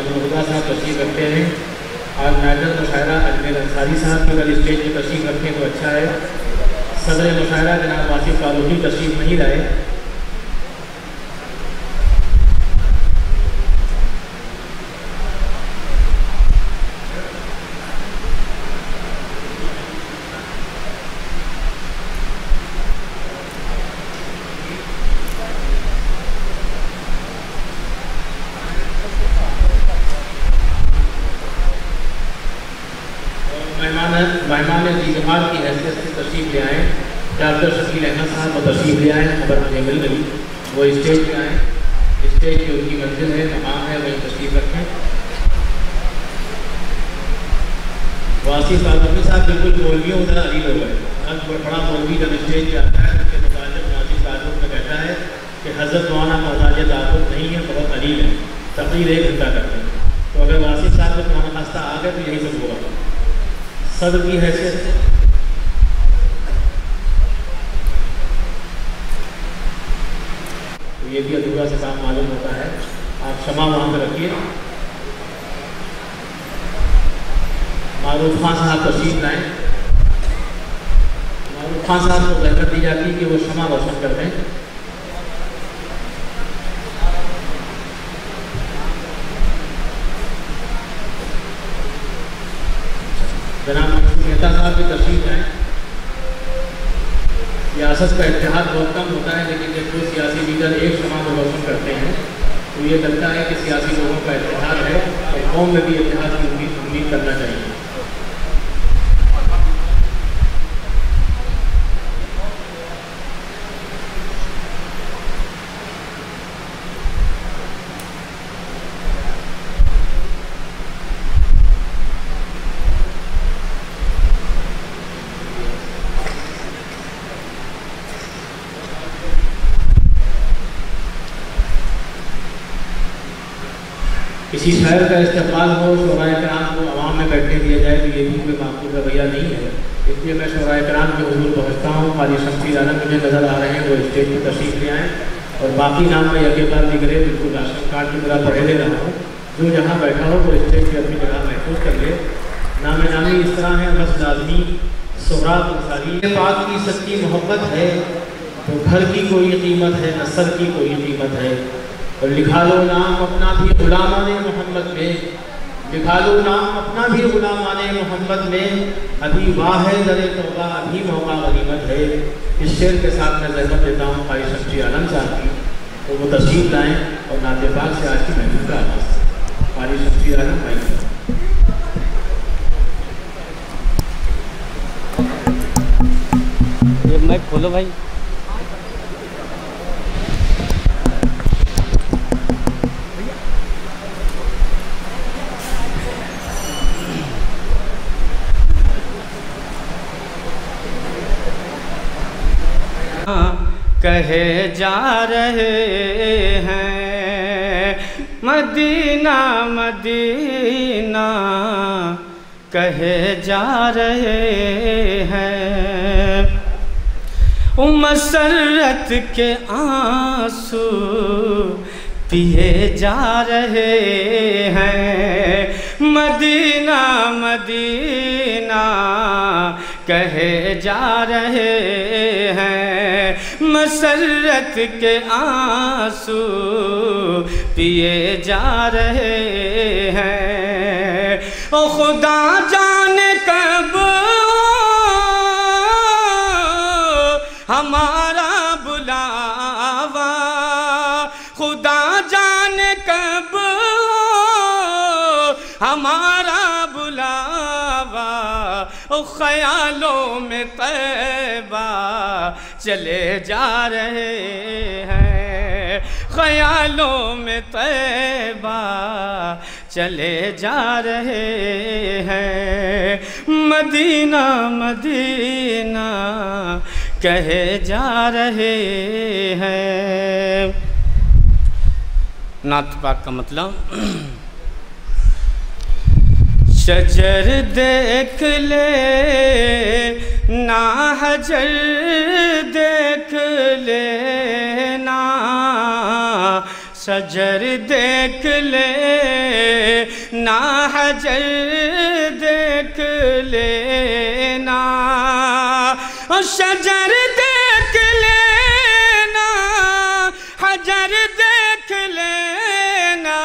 महमूदा साहब तशरीफ़ रखते हैं। और नाज़र मुशायरा अजमेर अंसारी साहब भी अगर स्टेज पर तशरीफ़ रखें तो अच्छा है। सदर मुशायरा जनाब वासिफ फारूकी तशरीफ़ नहीं लाए। मेहमान दीजमाल की हैसियत से तशरीफ़ ले आएँ। डॉक्टर शकील अहमद साहब वो तशरीफ़ ले आएँ, खबर मुझे मिल गई, वो स्टेज पे आएँ। स्टेज की उनकी मंजिल है, मकाम है, वहीं तशरीफ़ रखें। वासिफ फारूकी साहब बिल्कुल मौलवियों उधर अलील हो गए। अब बड़ा मौलवी जब स्टेज पे आता है उसके मुतालिक वासिफ तारुफ में कहता है कि हज़रत मौलाना मोहताज तारुफ नहीं है, बहुत अलील है, तकरीर 1 घंटा करते हैं। तो अगर वासिफ साहब को पुराना खास्ता आ गए तो यही सब होगा। सदर की हैसियत से तो ये भी अधूरा से काम मालूम होता है। आप क्षमा वहाँ पर रखिए। मारूफ खान साहब तशरीफ़ लाएँ। मारूफ खान साहब को बहतर दी जाती है कि वो क्षमा रोशन कर दें। जनाब मंसूर मेहता साहब की तशरीफ़ लाएँ। सियासत का इत्तेहाद बहुत कम होता है, लेकिन जब कोई सियासी लीडर एक क्षमा को रोशन करते हैं तो ये लगता है कि सियासी लोगों का इत्तेहाद है और कौम में भी इत्तेहाद की उम्मीद करना चाहिए। किसी शहर का इस्तेमाल हो, शोराए कराम को आवाम में बैठने दिया जाए तो ये भी कोई माकूल रवैया नहीं है। इसलिए मैं शोराए कराम के हुजूर पहुँचता हूँ। क़ाज़ी शमसी आलम मुझे नज़र आ रहे हैं, वो स्टेज पर तशरीफ़ ले आएँ। और बाकी नाम में यकीनदार दिख रहे बिल्कुल राशन कार्ड की तरह पढ़े ले रहा हूँ। जो जहाँ बैठा हो वो स्टेज पर अपनी जगह महफूज कर ले। नाम नामी इस तरह है, बस लाज़मी सोहराब अंसारी। पाक की सच्ची मोहब्बत है तो घर की कोई कीमत है, न सर की कोई कीमत है। और लिखा लो नाम अपना भी गुलामाने मोहम्मद में, लिखा लो नाम अपना भी गुलामाने मोहम्मद में। अभी वाह है दरे तौबा, अभी मौका गनीमत है। इस शेर के साथ मैं ज़हमत देता हूँ क़ाज़ी शमसी आलम साहब की, तो वो तशरीफ़ लाएँ और नाते पाक से आज की महफिल का आगाज़। क़ाज़ी शमसी आलम भाई ये माइक खोलो भाई। कहे जा रहे हैं मदीना मदीना, कहे जा रहे हैं। मसरत के आंसू पिए जा रहे हैं। मदीना मदीना कहे जा रहे हैं। मसरत के आंसू पिए जा रहे हैं। ओ खुदा जाने कब हमारा बुलावा, खुदा जाने कब हमारा बुलावा। ओ ख्यालों में तैबा चले जा रहे हैं। ख्यालों में तैबा चले जा रहे हैं। मदीना मदीना कहे जा रहे हैं। नात पाक का मतलब शजर देख ले ना हजर देख लेना, शजर देख ले حجر دیکھ لینا، شجر دیکھ لینا، حجر دیکھ لینا،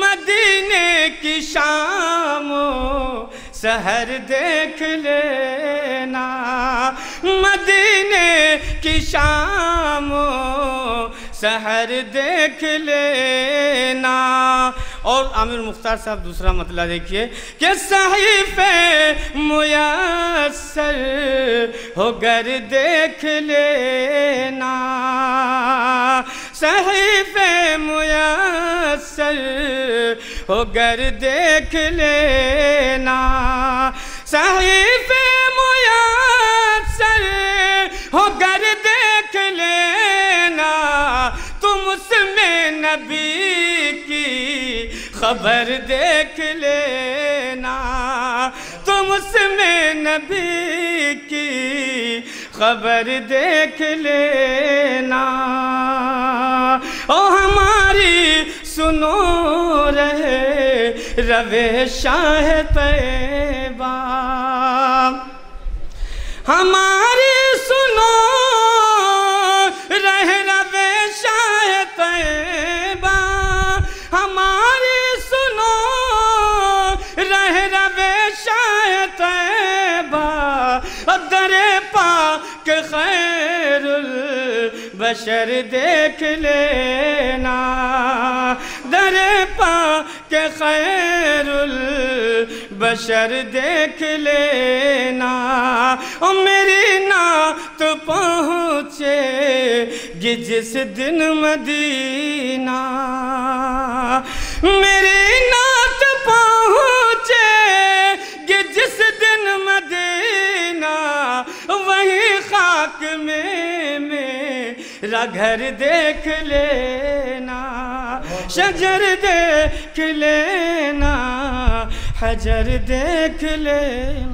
مدینے کی شام و سحر دیکھ لینا، مدینے کی شام و سحر دیکھ لینا۔ اور عامر مختار صاحب دوسرا مطلع دیکھیے کہ صحیفے میسر ہو گر دیکھ لینا، صحیفے میسر ہو گر دیکھ لینا، صحیفے میسر ہو گر دیکھ لینا، تم اس میں نبی کی خبر دیکھ لینا، تم اس میں نبی کی خبر دیکھ لینا۔ او ہماری سنو رہے روے شاہ طیبہ، ہماری سنو رہے روے شاہ طیبہ، ہماری سنو رہے روے شاہ طیبہ، در پاک خیر البشر دیکھ لینا، در پاک خیر البشر دیکھ لینا۔ او میری نعت پہنچے گی جس دن مدینہ، میری نعت پہنچے گی جس دن مدینہ، وہی خاک میں میرا گھر دیکھ لینا، شجر دیکھ لینا، حجر دیکھ لینا۔